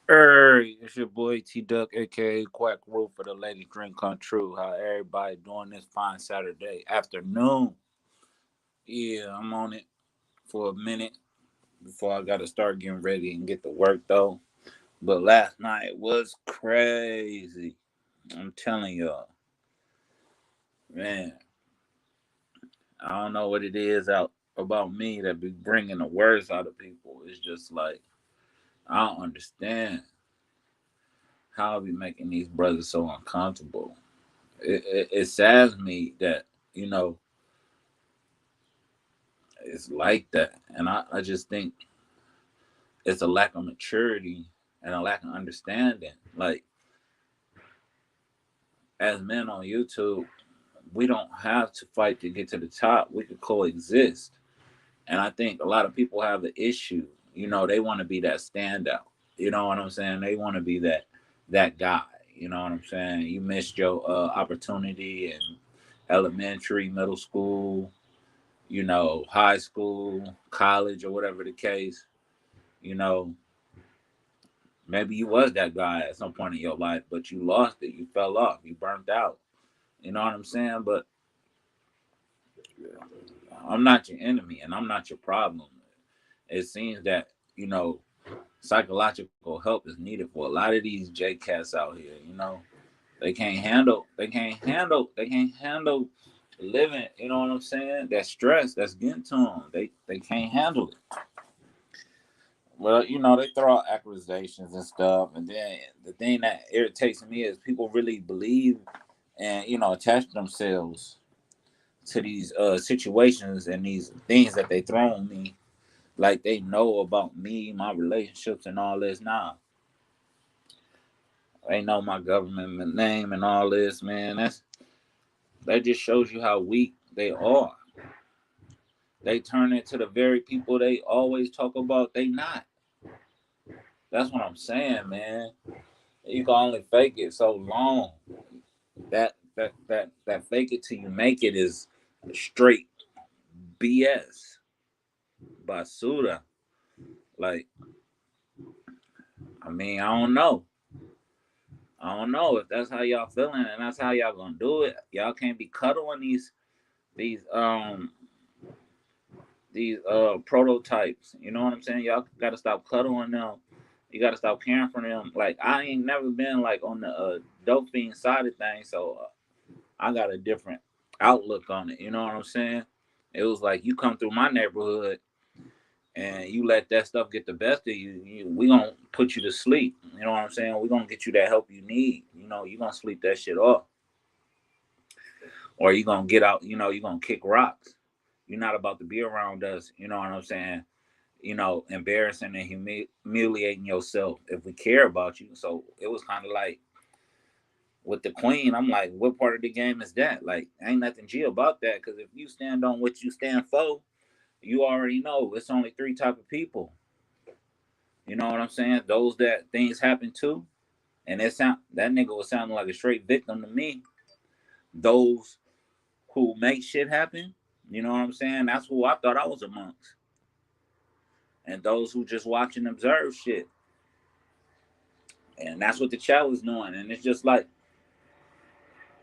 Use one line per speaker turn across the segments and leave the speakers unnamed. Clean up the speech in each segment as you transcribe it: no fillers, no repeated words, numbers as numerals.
Hey, it's your boy T Duck, aka Quack Roof for the Lady Drink Come True. How everybody doing this fine Saturday afternoon? Yeah, I'm on it for a minute before I got to start getting ready and get to work though. But last night was crazy. I'm telling y'all, man. I don't know what it is out about me that be bringing the worst out of people. It's just like I don't understand how I be making these brothers so uncomfortable. It saddens me that you know it's like that. And I just think it's a lack of maturity and a lack of understanding. Like, as men on YouTube, we don't have to fight to get to the top. We could coexist. And I think a lot of people have the issue. They want to be that standout. You know what I'm saying? They want to be that guy. You know what I'm saying? You missed your opportunity in elementary, middle school, high school, college, or whatever the case. You know, Maybe you was that guy at some point in your life, but you lost it. You fell off. You burnt out. You know what I'm saying? But I'm not your enemy and I'm not your problem. It seems that, you know, psychological help is needed for a lot of these J cats out here. They can't handle living, you know what I'm saying? That stress that's getting to them. They can't handle it. Well, they throw out accusations and stuff, and then the thing that irritates me is people really believe and attach themselves to these situations and these things that they throw on me, like they know about me, my relationships, and all this. Nah, they know my government name and all this, man. That just shows you how weak they are. They turn into the very people they always talk about. They not. That's what I'm saying, man. You can only fake it so long. That fake it till you make it is straight BS. Basura. Like, I don't know. I don't know if that's how y'all feeling and that's how y'all gonna do it. Y'all can't be cuddling these prototypes. You know what I'm saying? Y'all gotta stop cuddling them. You gotta stop caring for them. Like, I ain't never been like on the dope fiend side of things, so I got a different outlook on it. You know what I'm saying? It was like you come through my neighborhood and you let that stuff get the best of you, we gonna put you to sleep. You know what I'm saying? We gonna get you that help you need. You gonna sleep that shit off, or you gonna get out. You gonna kick rocks. You're not about to be around us. You know what I'm saying? Embarrassing and humiliating yourself if we care about you. So it was kind of like with the queen. I'm like, what part of the game is that? Like, ain't nothing G about that. Because if you stand on what you stand for, you already know it's only three type of people. You know what I'm saying? Those that things happen to, and that nigga was sounding like a straight victim to me. Those who make shit happen, you know what I'm saying? That's who I thought I was amongst. And those who just watch and observe shit. And that's what the chat was doing. And it's just like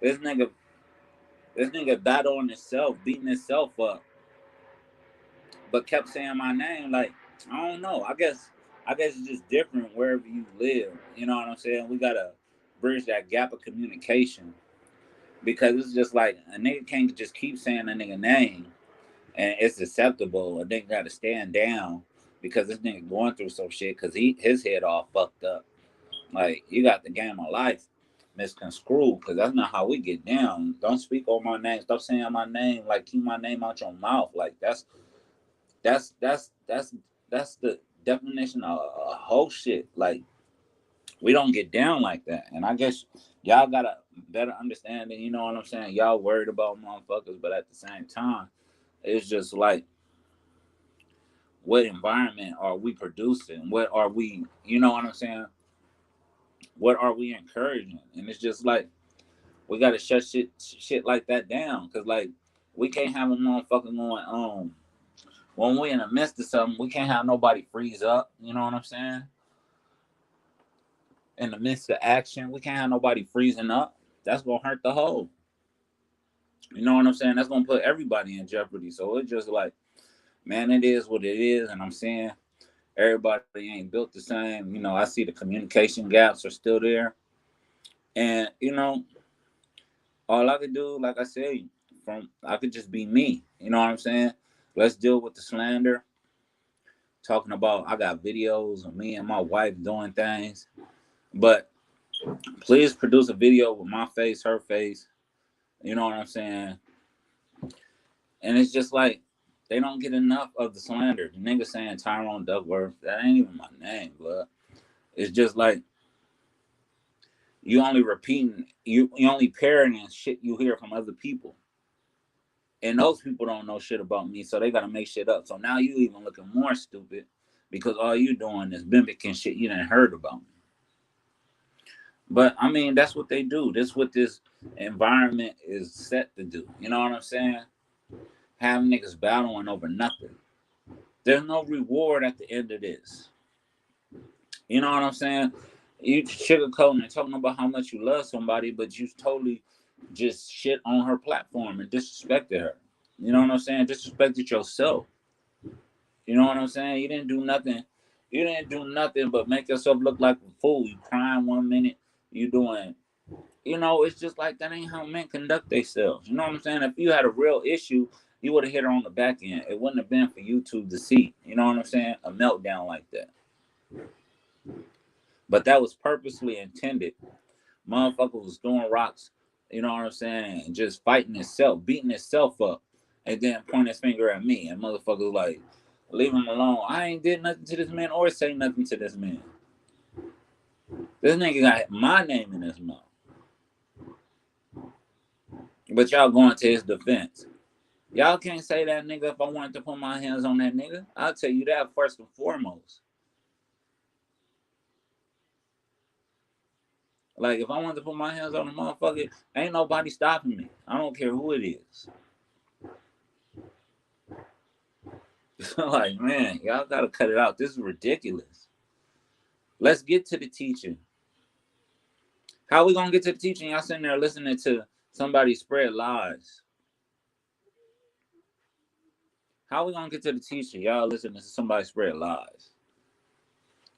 this nigga, this nigga died on himself, beating himself up, but kept saying my name. Like, I don't know. I guess it's just different wherever you live. You know what I'm saying? We gotta bridge that gap of communication because it's just like a nigga can't just keep saying a nigga name and it's acceptable. A nigga got to stand down because this nigga going through some shit because his head all fucked up. Like, you got the game of life misconstrued because that's not how we get down. Don't speak on my name. Stop saying my name. Like, keep my name out your mouth. Like, that's the definition of whole shit. Like, we don't get down like that. And I guess y'all got a better understanding. You know what I'm saying? Y'all worried about motherfuckers, but at the same time, it's just like, what environment are we producing? What are we? You know what I'm saying? What are we encouraging? And it's just like we got to shut shit like that down because like we can't have a motherfucker going when we in the midst of something. We can't have nobody freeze up. You know what I'm saying? in the midst of action. We can't have nobody freezing up. That's gonna hurt the whole. You know what I'm saying? That's gonna put everybody in jeopardy. So it's just like, man, it is what it is. And I'm saying everybody ain't built the same. You know, I see the communication gaps are still there. And, you know, all I could do, like I said, I could just be me. You know what I'm saying? Let's deal with the slander. Talking about I got videos of me and my wife doing things. But please produce a video with my face, her face. You know what I'm saying? And it's just like they don't get enough of the slander. The nigga saying Tyrone Duckworth, that ain't even my name, blood. It's just like you only repeating, you only parroting shit you hear from other people. And those people don't know shit about me, so they gotta make shit up. So now you even looking more stupid because all you doing is mimicking shit you didn't heard about me. But I mean, that's what they do. This is what this environment is set to do. You know what I'm saying? Have niggas battling over nothing. There's no reward at the end of this. You know what I'm saying? You sugarcoating and talking about how much you love somebody, but you totally just shit on her platform and disrespected her. You know what I'm saying? Disrespected yourself. You know what I'm saying? You didn't do nothing. You didn't do nothing but make yourself look like a fool. You crying 1 minute. You doing, you know, it's just like that ain't how men conduct themselves. You know what I'm saying? If you had a real issue, you would have hit her on the back end. It wouldn't have been for YouTube to see. You know what I'm saying? A meltdown like that. But that was purposely intended. Motherfucker was throwing rocks, you know what I'm saying, and just fighting itself, beating itself up, and then point his finger at me. And motherfucker like, leave him alone. I ain't did nothing to this man or say nothing to this man. This nigga got my name in his mouth. But y'all going to his defense. Y'all can't say that nigga if I wanted to put my hands on that nigga. I'll tell you that first and foremost. Like, if I wanted to put my hands on a motherfucker, ain't nobody stopping me. I don't care who it is. Like, man, y'all gotta cut it out. This is ridiculous. Let's get to the teaching. How we gonna get to the teaching? Y'all sitting there listening to somebody spread lies. How we gonna get to the teaching? Y'all listening to somebody spread lies.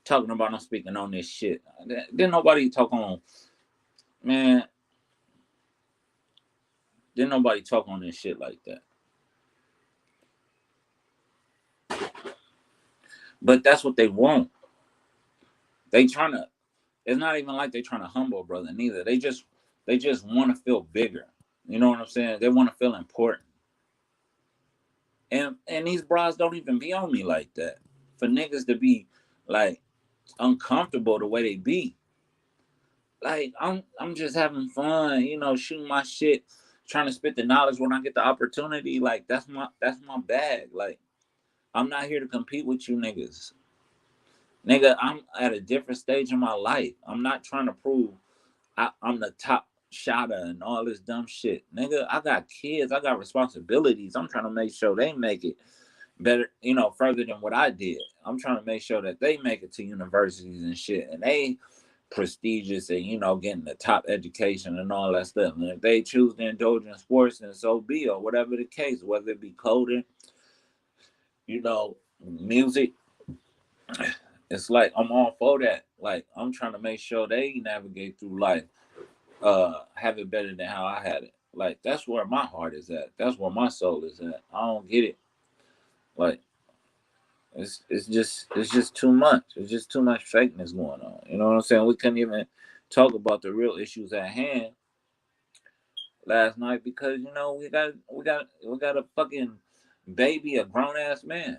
Talking about I'm speaking on this shit. Didn't nobody talk on, man. Didn't nobody talk on this shit like that. But that's what they want. They trying to, it's not even like they trying to humble a brother neither. They just want to feel bigger. You know what I'm saying? They want to feel important. And these bras don't even be on me like that. For niggas to be like uncomfortable the way they be. Like I'm just having fun, you know, shooting my shit, trying to spit the knowledge when I get the opportunity. Like that's my bag. Like I'm not here to compete with you niggas. Nigga, I'm at a different stage in my life. I'm not trying to prove I'm the top shotter and all this dumb shit. Nigga, I got kids. I got responsibilities. I'm trying to make sure they make it better, you know, further than what I did. I'm trying to make sure that they make it to universities and shit. And they prestigious and, you know, getting the top education and all that stuff. And if they choose to indulge in sports, then so be, or whatever the case, whether it be coding, you know, music. It's like I'm all for that. Like I'm trying to make sure they navigate through life, have it better than how I had it. Like that's where my heart is at. That's where my soul is at. I don't get it. Like it's just too much. It's just too much fakeness going on. You know what I'm saying? We couldn't even talk about the real issues at hand last night because you know we got a fucking baby, a grown ass man.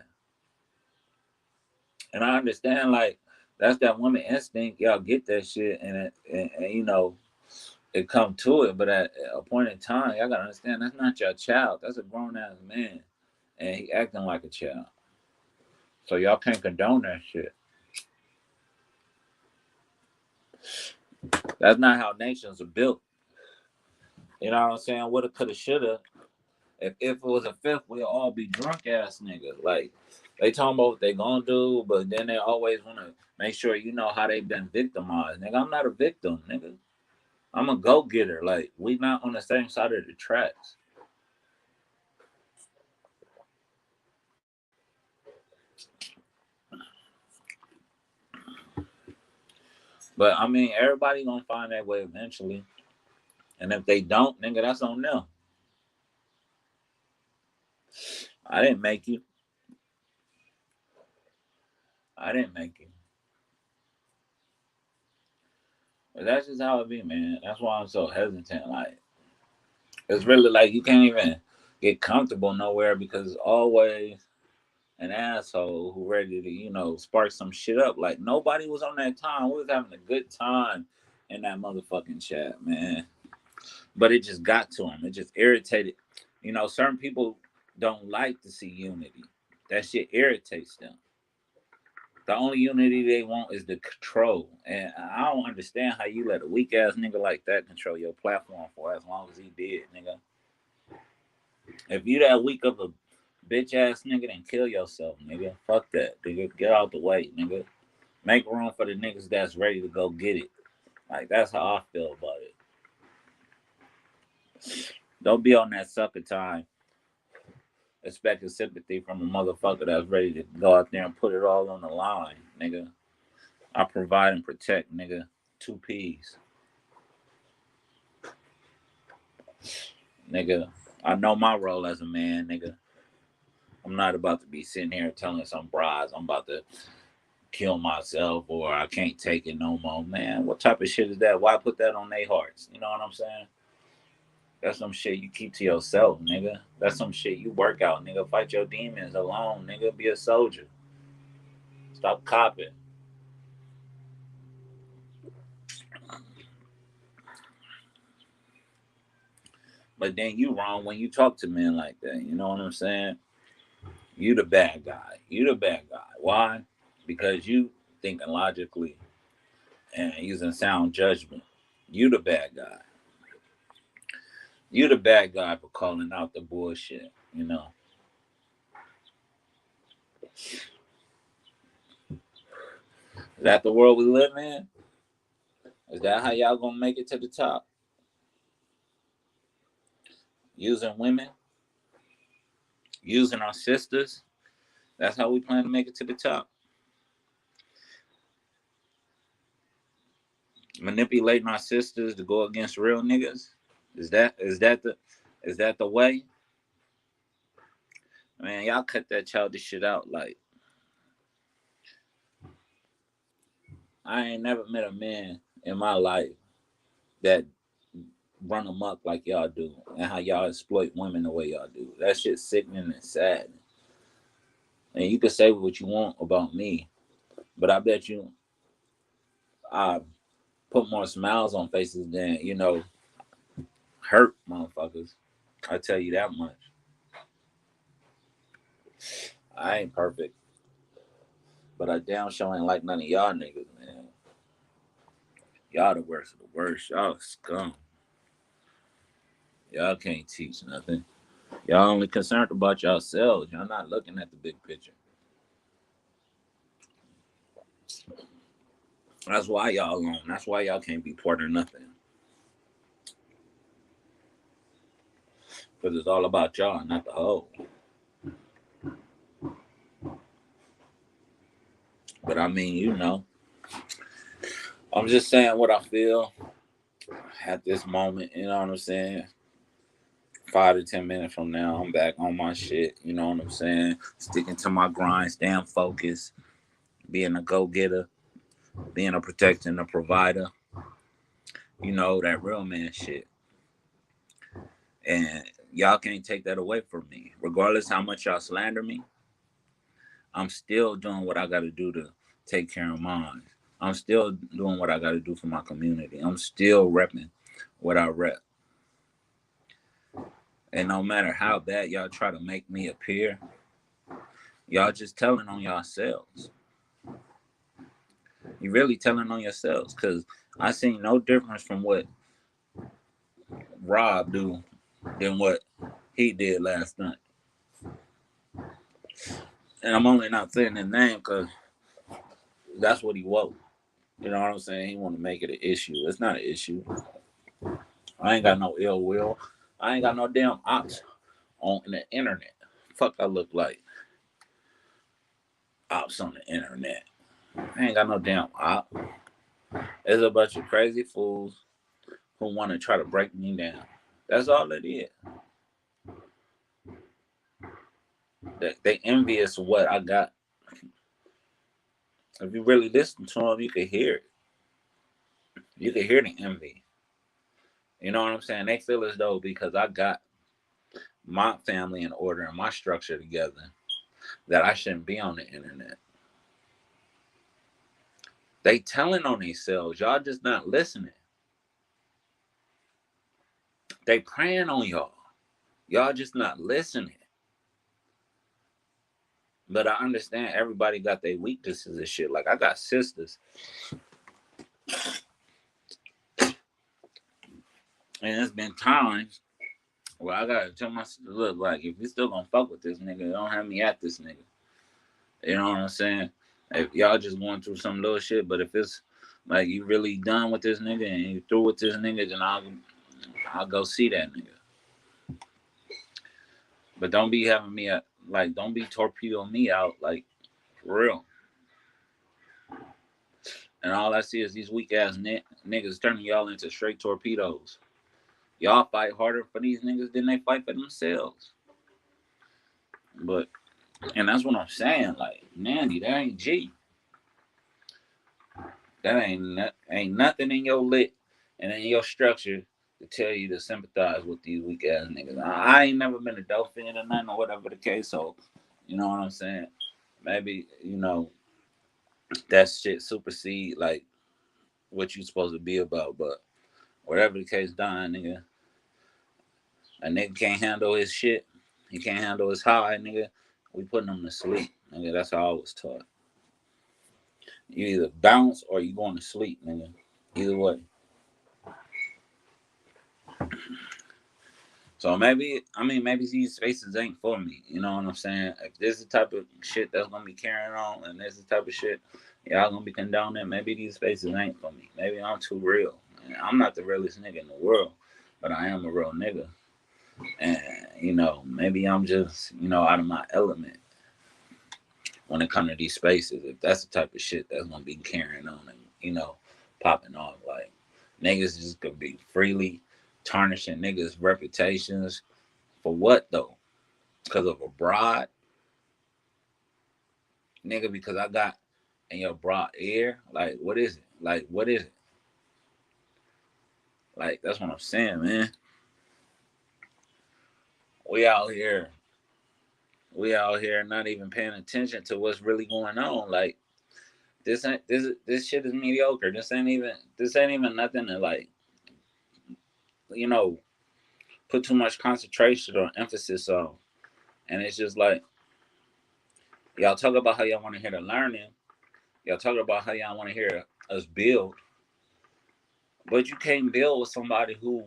And I understand like that's that woman instinct. Y'all get that shit, and you know it come to it. But at a point in time, y'all gotta understand that's not your child. That's a grown ass man, and he acting like a child. So y'all can't condone that shit. That's not how nations are built. You know what I'm saying? Woulda, coulda, shoulda. If it was a fifth, we'd all be drunk ass niggas. Like They talking about what they gonna do, but then they always want to make sure you know how they've been victimized. Nigga, I'm not a victim, nigga. I'm a go-getter. Like, we not on the same side of the tracks. But I mean, everybody gonna find their way eventually. And if they don't, nigga, that's on them. I didn't make you. I didn't make you. But that's just how it be, man. That's why I'm so hesitant. Like, it's really like you can't even get comfortable nowhere because it's always an asshole who ready to, spark some shit up. Like, nobody was on that time. We was having a good time in that motherfucking chat, man. But it just got to him. It just irritated. Certain people don't like to see unity. That shit irritates them. The only unity they want is the control. And I don't understand how you let a weak ass nigga like that control your platform for as long as he did, nigga. If you that weak of a bitch ass nigga, then kill yourself, nigga. Fuck that, nigga. Get out the way, nigga. Make room for the niggas that's ready to go get it. Like, that's how I feel about it. Don't be on that sucker time expecting sympathy from a motherfucker that's ready to go out there and put it all on the line, nigga. I provide and protect, nigga. 2 P's. Nigga, I know my role as a man, nigga. I'm not about to be sitting here telling some brides I'm about to kill myself or I can't take it no more. Man, what type of shit is that? Why put that on their hearts? You know what I'm saying? That's some shit you keep to yourself, nigga. That's some shit you work out, nigga. Fight your demons alone, nigga. Be a soldier. Stop copping. But then you wrong when you talk to men like that. You know what I'm saying? You the bad guy. You the bad guy. Why? Because you thinking logically and using sound judgment. You the bad guy. You the bad guy for calling out the bullshit, you know. Is that the world we live in? Is that how y'all gonna make it to the top? Using women? Using our sisters? That's how we plan to make it to the top. Manipulating our sisters to go against real niggas? Is that the way? Man, y'all cut that childish shit out. Like, I ain't never met a man in my life that run amok like y'all do and how y'all exploit women the way y'all do. That shit's sickening and sad. And you can say what you want about me, but I bet you I put more smiles on faces than, hurt motherfuckers. I tell you that much. I ain't perfect, but I damn sure ain't like none of y'all niggas, man. Y'all the worst of the worst. Y'all scum. Y'all can't teach nothing. Y'all only concerned about yourselves. Y'all not looking at the big picture. That's why y'all alone. That's why y'all can't be part of nothing. Because it's all about y'all, not the whole. But I mean, I'm just saying what I feel at this moment. You know what I'm saying? 5 to 10 minutes from now, I'm back on my shit. You know what I'm saying? Sticking to my grind, staying focused, being a go-getter, being a protector and a provider. That real man shit. And y'all can't take that away from me. Regardless how much y'all slander me, I'm still doing what I got to do to take care of mine. I'm still doing what I got to do for my community. I'm still repping what I rep. And no matter how bad y'all try to make me appear, y'all just telling on yourselves. You really telling on yourselves, because I seen no difference from what Rob do than what he did last night. And I'm only not saying his name because that's what he woke. You know what I'm saying? He want to make it an issue. It's not an issue. I ain't got no ill will. I ain't got no damn ops on the internet. Fuck, I look like ops on the internet. I ain't got no damn op. There's a bunch of crazy fools who want to try to break me down. That's all it is. They envious of what I got. If you really listen to them, you can hear it. You can hear the envy. You know what I'm saying? They feel as though because I got my family in order and my structure together, that I shouldn't be on the internet. They telling on themselves. Y'all just not listening. They praying on y'all. Y'all just not listening. But I understand everybody got their weaknesses and shit. Like, I got sisters. And it's been times where I gotta tell my sister, look, like, if you still gonna fuck with this nigga, don't have me at this nigga. You know what I'm saying? If y'all just going through some little shit, but if it's like you really done with this nigga and you through with this nigga, then I'll go see that nigga. But don't be having me at, like, don't be torpedoing me out, like, for real. And all I see is these weak ass niggas turning y'all into straight torpedoes. Y'all fight harder for these niggas than they fight for themselves. But, and that's what I'm saying. Like, Nandy, that ain't G. That ain't nothing in your lit and in your structure to tell you to sympathize with these weak ass niggas. I ain't never been a dope fan or nothing or whatever the case. So, you know what I'm saying? Maybe, you know, that shit supersede like what you supposed to be about. But whatever the case, Don, nigga, a nigga can't handle his shit. He can't handle his high, nigga. We putting him to sleep, nigga. That's how I was taught. You either bounce or you going to sleep, nigga. Either way. So maybe these spaces ain't for me. You know what I'm saying? If this is the type of shit that's gonna be carrying on, and this is the type of shit y'all gonna be condoning, maybe these spaces ain't for me. Maybe I'm too real. And I'm not the realest nigga in the world, but I am a real nigga. And you know, maybe I'm just out of my element when it comes to these spaces. If that's the type of shit that's gonna be carrying on and popping off, like niggas just gonna be freely tarnishing niggas' reputations. For what though? Because of a broad? Nigga, because I got in your broad ear? Like, what is it? Like, what is it? Like, that's what I'm saying, man. We out here not even paying attention to what's really going on. Like, this shit is mediocre. This ain't even nothing to like, put too much concentration or emphasis on. And it's just like, y'all talk about how y'all want to hear the learning. Y'all talk about how y'all want to hear us build. But you can't build with somebody who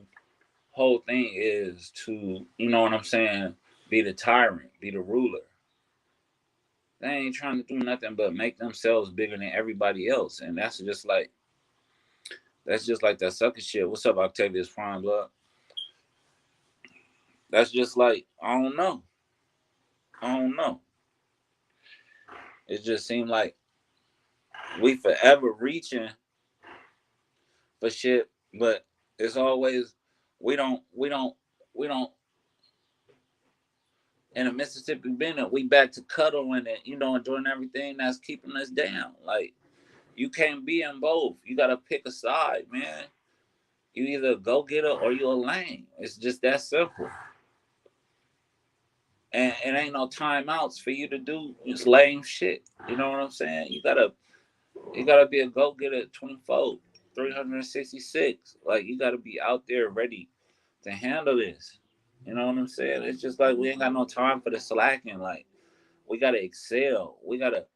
whole thing is to, you know what I'm saying, be the tyrant, be the ruler. They ain't trying to do nothing but make themselves bigger than everybody else. And that's just like that sucker shit. What's up, Octavius Prime Blood? That's just like, I don't know. It just seemed like we forever reaching for shit, but it's always we don't in a Mississippi Bennett, we back to cuddling and enjoying everything that's keeping us down. Like, you can't be in both. You gotta pick a side, man. You either go getter or you a lame. It's just that simple. And it ain't no timeouts for you to do this lame shit. You know what I'm saying? You gotta be a go getter 24, 366. Like, you gotta be out there ready to handle this. You know what I'm saying? It's just like we ain't got no time for the slacking. Like, we gotta excel. We gotta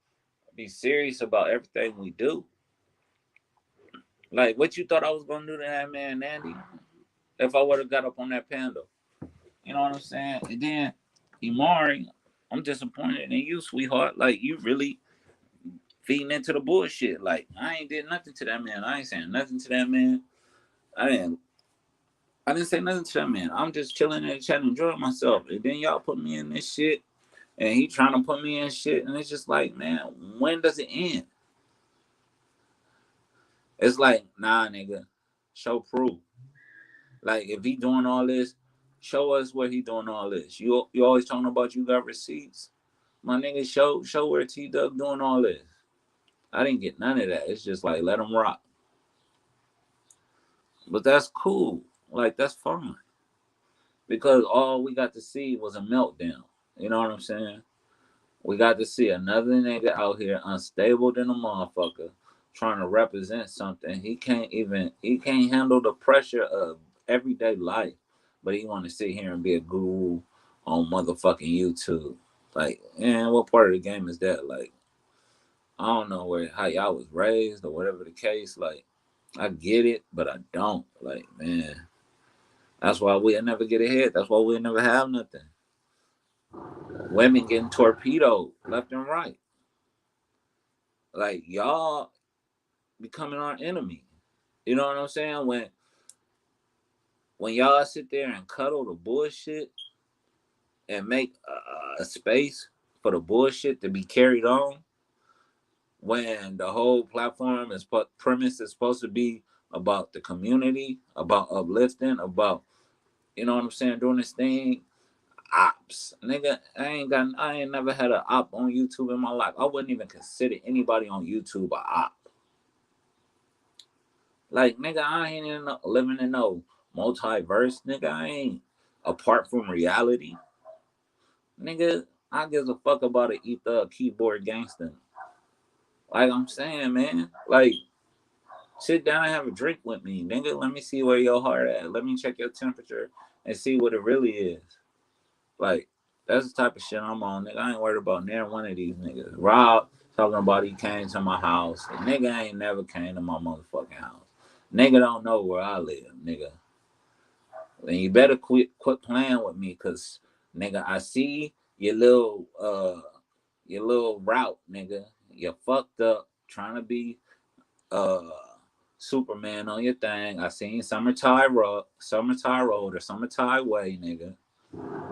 be serious about everything we do. Like, what you thought I was gonna do to that man, Nandy? If I would have got up on that Panda, you know what I'm saying? And then Imari, I'm disappointed in you, sweetheart. Like, you really feeding into the bullshit. Like, I ain't did nothing to that man. I ain't saying nothing to that man. I didn't say nothing to that man. I'm just chilling in the chat, enjoying myself. And then y'all put me in this shit, and he trying to put me in shit, and it's just like, man, when does it end? It's like, nah, nigga, show proof. Like, if he doing all this, show us where he doing all this. You always talking about you got receipts. My nigga, show where T Duck doing all this. I didn't get none of that. It's just like, let him rock. But that's cool. Like, that's fine. Because all we got to see was a meltdown. You know what I'm saying? We got to see another nigga out here unstable than a motherfucker trying to represent something. He can't handle the pressure of everyday life. But he want to sit here and be a guru on motherfucking YouTube. Like, man, what part of the game is that? Like, I don't know how y'all was raised or whatever the case. Like, I get it, but I don't. Like, man, that's why we'll never get ahead. That's why we'll never have nothing. Women getting torpedoed left and right. Like, y'all becoming our enemy. You know what I'm saying? When y'all sit there and cuddle the bullshit and make a space for the bullshit to be carried on, when the whole platform premise is supposed to be about the community, about uplifting, about, you know what I'm saying, doing this thing. Ops, nigga, I ain't never had an op on YouTube in my life. I wouldn't even consider anybody on YouTube a op. Like, nigga, I ain't even living in no multiverse, nigga. I ain't apart from reality, nigga. I give a fuck about an ether keyboard gangster. Like I'm saying, man, like, sit down and have a drink with me, nigga. Let me see where your heart at. Let me check your temperature and see what it really is. Like, that's the type of shit I'm on, nigga. I ain't worried about near one of these niggas. Rob talking about he came to my house. The nigga ain't never came to my motherfucking house. Nigga don't know where I live, nigga. And you better quit playing with me, cause nigga, I see your little route, nigga. You fucked up trying to be Superman on your thing. I seen Summertime Road or Summertime Way, nigga.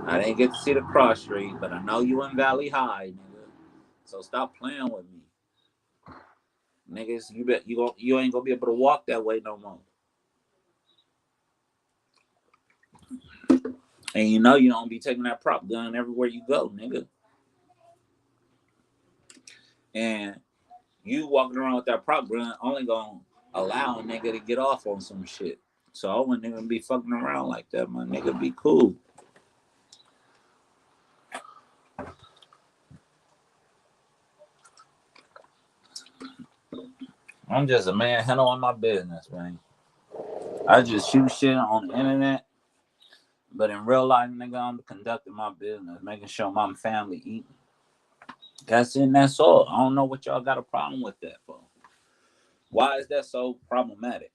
I didn't get to see the cross street, but I know you in Valley High, nigga. So stop playing with me. Niggas, you ain't gonna be able to walk that way no more. And you know you don't be taking that prop gun everywhere you go, nigga. And you walking around with that prop gun only gonna allow a nigga to get off on some shit. So I wouldn't even be fucking around like that, my nigga. Be cool. I'm just a man handling my business, man. I just shoot shit on the internet, but in real life, nigga, I'm conducting my business, making sure my family eat. That's it, and that's all. I don't know what y'all got a problem with that for. Why is that so problematic?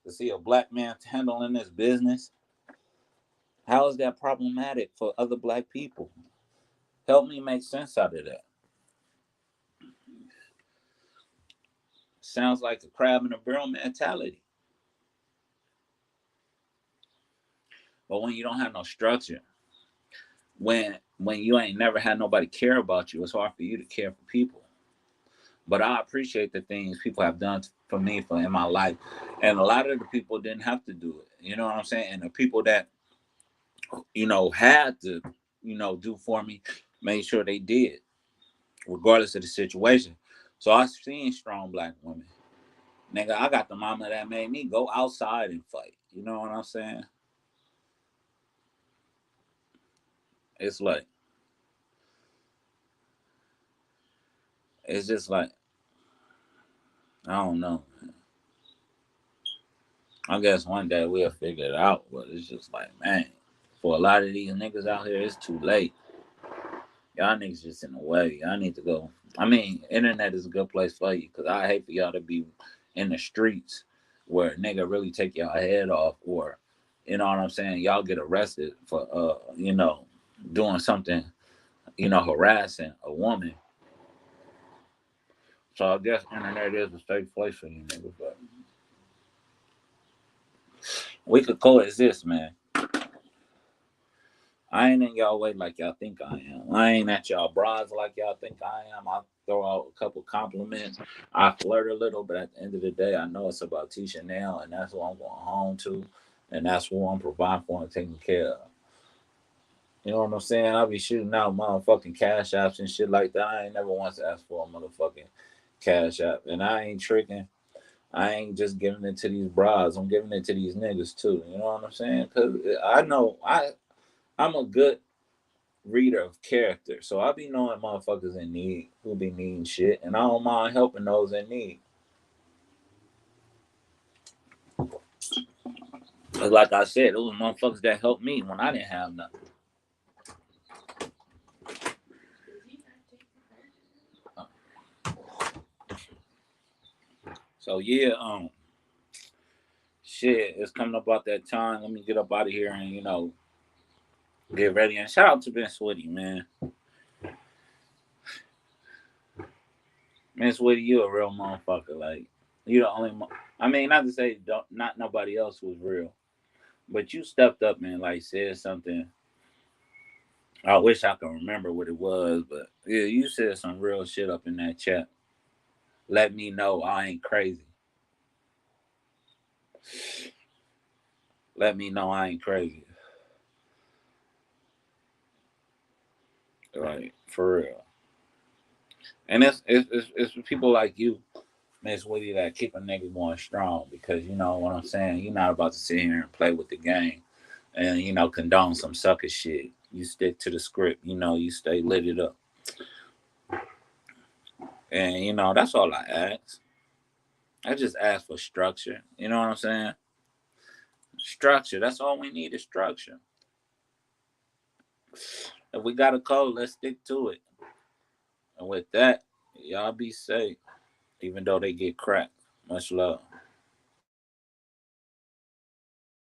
To see a black man handling this business, how is that problematic for other black people? Help me make sense out of that. Sounds like a crab in a barrel mentality. But when you don't have no structure, when you ain't never had nobody care about you, it's hard for you to care for people. But I appreciate the things people have done for me in my life, and a lot of the people didn't have to do it. You know what I'm saying? And the people that had to do for me, made sure they did, regardless of the situation. So I've seen strong black women. Nigga, I got the mama that made me go outside and fight. You know what I'm saying? It's like, it's just like, I don't know. I guess one day we'll figure it out, but it's just like, man, for a lot of these niggas out here, it's too late. Y'all niggas just in the way. Y'all need to go. I mean, internet is a good place for you, because I hate for y'all to be in the streets where nigga really take y'all head off, or, you know what I'm saying, y'all get arrested for, doing something harassing a woman. So I guess internet is a safe place for you niggas, but we could coexist, man. I ain't in y'all way like y'all think I am. I ain't at y'all bras like y'all think I am. I throw out a couple compliments. I flirt a little, but at the end of the day, I know it's about Tisha now, and that's who I'm going home to, and that's who I'm providing for and taking care of. You know what I'm saying? I'll be shooting out motherfucking cash apps and shit like that. I ain't never once asked for a motherfucking cash app, and I ain't tricking. I ain't just giving it to these bras. I'm giving it to these niggas too. You know what I'm saying? Because I know I'm a good reader of character. So I be knowing motherfuckers in need who be needing shit, and I don't mind helping those in need. Cause like I said, those motherfuckers that helped me when I didn't have nothing. So yeah, shit, it's coming about that time. Let me get up out of here and get ready. And shout out to Ben Switty, man. Ben Switty, you a real motherfucker. Like you the only. I mean, not to say not nobody else was real, but you stepped up and like said something. I wish I could remember what it was, but yeah, you said some real shit up in that chat. Let me know I ain't crazy. Let me know I ain't crazy. Like for real. And it's people like you, Miss Woody, that keep a nigga going strong because you know what I'm saying. You're not about to sit here and play with the game and condone some sucker shit. You stick to the script. You stay lit it up. And that's all I ask. I just ask for structure. You know what I'm saying? Structure. That's all we need is structure. If we got a code, let's stick to it. And with that, y'all be safe, even though they get cracked. Much love.